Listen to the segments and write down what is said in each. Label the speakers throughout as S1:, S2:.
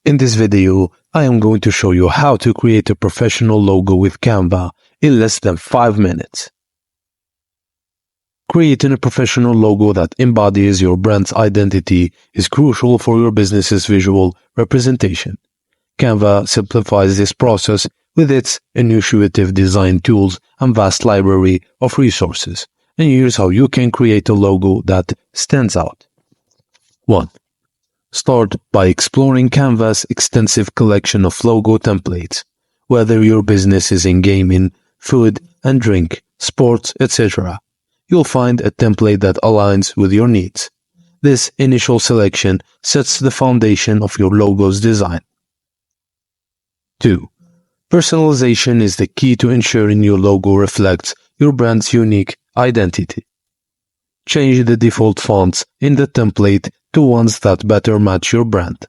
S1: In this video, I am going to show you how to create a professional logo with Canva in less than 5 minutes. Creating a professional logo that embodies your brand's identity is crucial for your business's visual representation. Canva simplifies this process with its intuitive design tools and vast library of resources. And here's how you can create a logo that stands out. 1. Start by exploring Canva's extensive collection of logo templates. Whether your business is in gaming, food and drink, sports, etc., you'll find a template that aligns with your needs. This initial selection sets the foundation of your logo's design. 2. Personalization is the key to ensuring your logo reflects your brand's unique identity. Change the default fonts in the template to ones that better match your brand.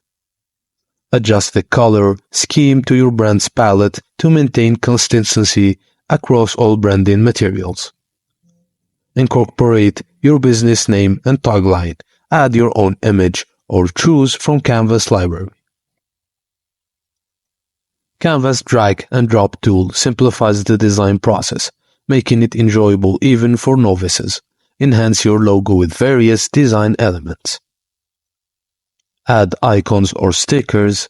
S1: Adjust the color scheme to your brand's palette to maintain consistency across all branding materials. Incorporate your business name and tagline. Add your own image or choose from Canva's library. Canva's drag and drop tool simplifies the design process, making it enjoyable even for novices. Enhance your logo with various design elements. Add icons or stickers.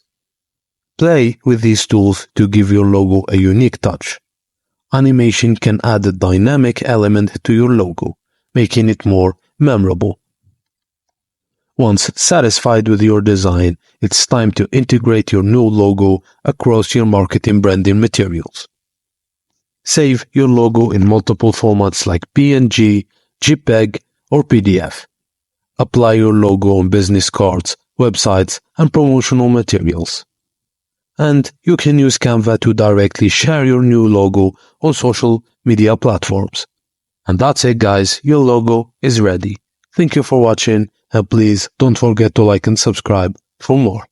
S1: Play with these tools to give your logo a unique touch. Animation can add a dynamic element to your logo, making it more memorable. Once satisfied with your design, it's time to integrate your new logo across your marketing branding materials. Save your logo in multiple formats like PNG, JPEG, or PDF. Apply your logo on business cards, websites, and promotional materials. And you can use Canva to directly share your new logo on social media platforms. And that's it, guys. Your logo is ready. Thank you for watching, and please don't forget to like and subscribe for more.